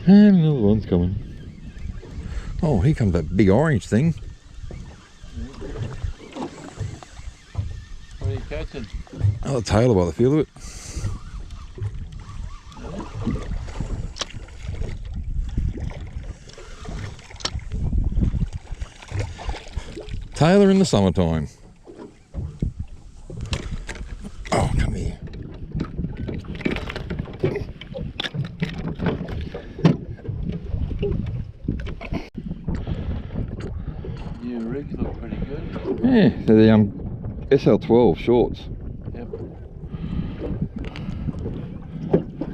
And another one's coming. Oh, here comes that big orange thing. What are you catching? Oh, the tailor by the feel of it. Tailor in the summertime. Oh, come here. Your rigs look pretty good. Yeah, they're the SL12 shorts. Yep.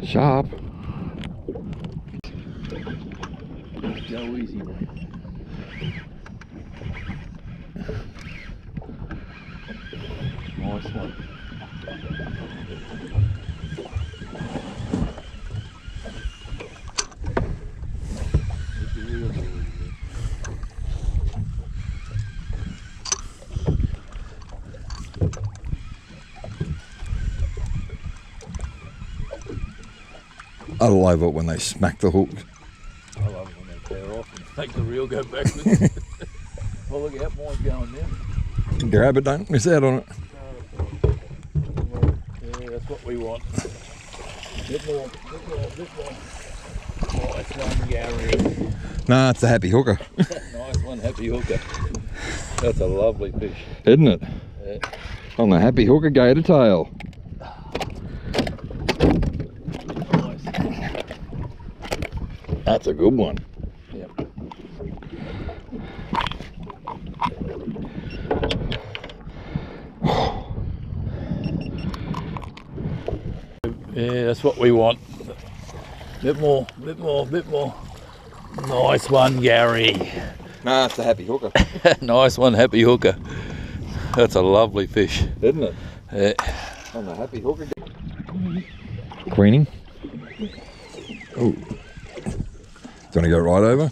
Sharp. Go easy, mate. Nice one. I love it when they smack the hook. I love it when they tear off and make the reel go backwards. Well, look out, mine's going now. Grab it, don't miss out on it. Yeah, that's what we want. Bit more. Nice one, Gary. Nah, it's a happy hooker. Nice one, happy hooker. That's a lovely fish. Isn't it? Yeah. On the happy hooker gator tail. Nice. That's a good one. Yep. Yeah, that's what we want. Bit more. Nice one, Gary. Nah, it's a happy hooker. Nice one, happy hooker. That's a lovely fish. Isn't it? Yeah. On the happy hooker. Queening. Oh. Do you want to go right over?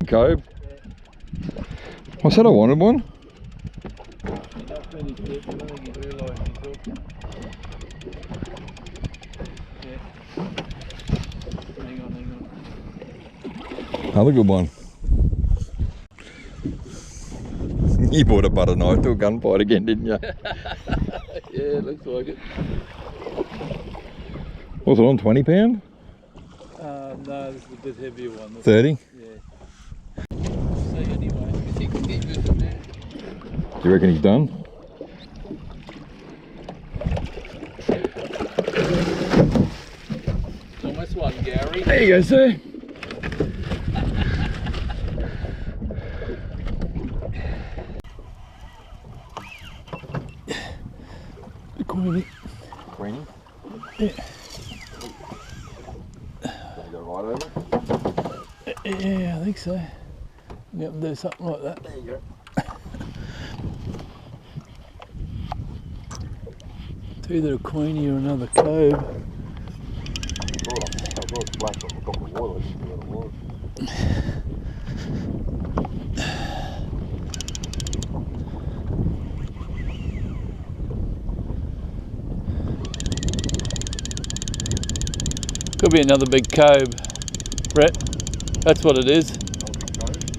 Cove. I said I wanted one. Another good one. You bought a butter knife to a gunfight again, didn't you? Yeah, looks like it. Was it on 20 pound? No, this is a bit heavier one. 30? Yeah. See anyway, if you can get good in there. Do you reckon he's done? Nice one, Gary. There you go, sir. Queenie. Queenie? Yeah. Gotta go right over? Yeah, I think so. Yep, do something like that. There you go. It's either a queenie or another cove. I thought it splashed on the top of the water. I didn't see what it was. Could be another big cove, Brett. That's what it is.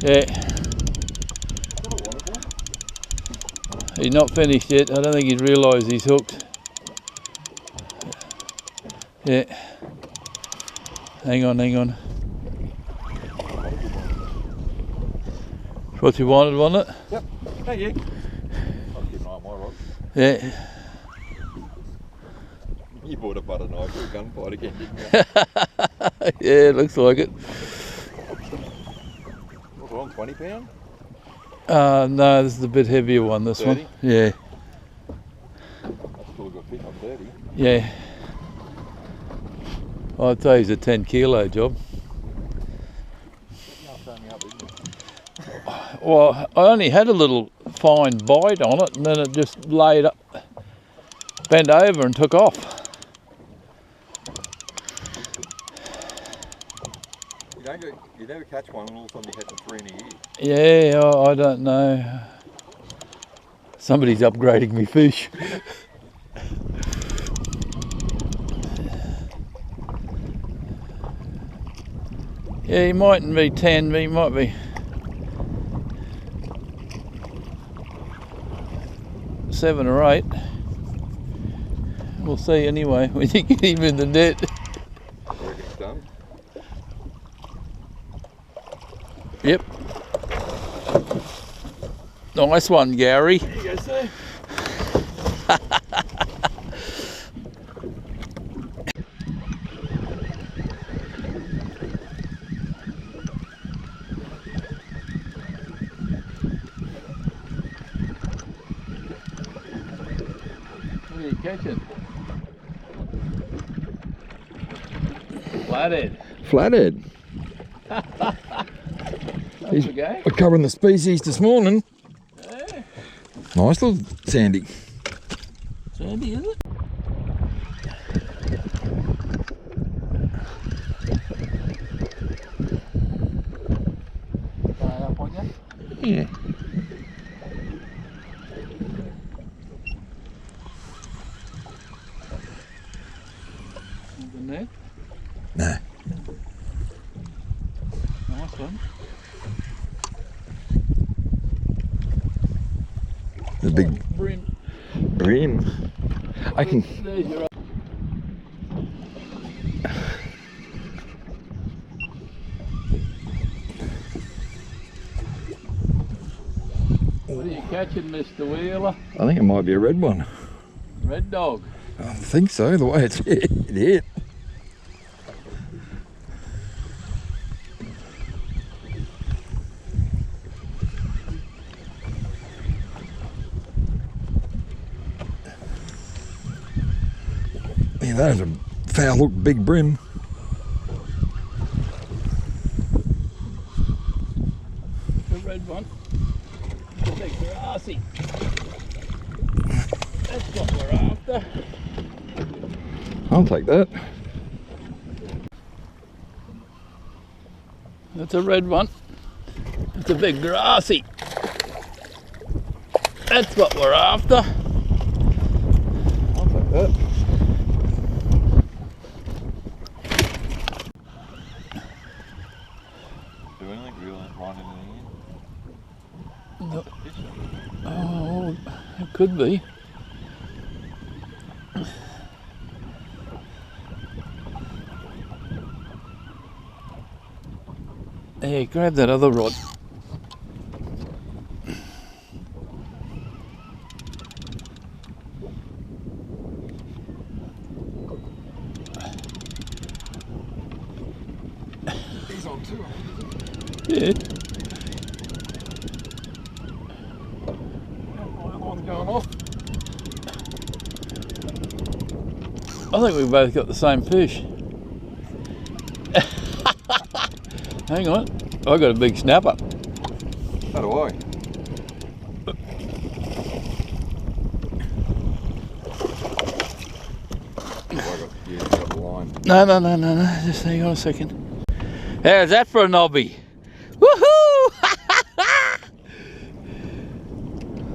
Yeah. He's not finished yet. I don't think he's realised he's hooked. Yeah. Hang on. What you wanted, wasn't it? Yep. Thank you. I'll keep an eye on my rod. Yeah. You bought a butter knife for a gunfight again, didn't you? Yeah, looks like it. Was it on 20 pound? No, this is a bit heavier one, this 30? one. Yeah. That's still a good fish on 30. Yeah. I'd say it's a 10 kilo job. Well, I only had a little fine bite on it and then it just laid up, bent over and took off. You never catch one and all of a sudden you catch 3 in a year. Yeah, I don't know. Somebody's upgrading me fish. Yeah, he mightn't be 10, but he might be 7 or 8. We'll see anyway when you get him in the net. I reckon it's done. Yep. Nice one, Gary. There you go, sir. What are you catching? Flathead. Flathead. That's okay. We're covering the species this morning. Yeah. Nice little sandy. Sandy, is it? Up on you? Yeah. The net? Nah. Nice one. The big Brim. brim. I can. There's your. What are you catching, Mr. Wheeler? I think it might be a red one. Red dog. I think so. The way it's hit. It hit. Yeah, that is a foul look big brim. The red one. The big grassy. That's what we're after. I'll take that. That's a red one. It's a big grassy. That's what we're after. I'll take that. Do anything real right in the end? No. Oh, it could be. Hey, grab that other rod. He's on too. Yeah. One's going off. I think we've both got the same fish. Hang on, I got a big snapper. So do I. No, just hang on a second. How's that for a knobby?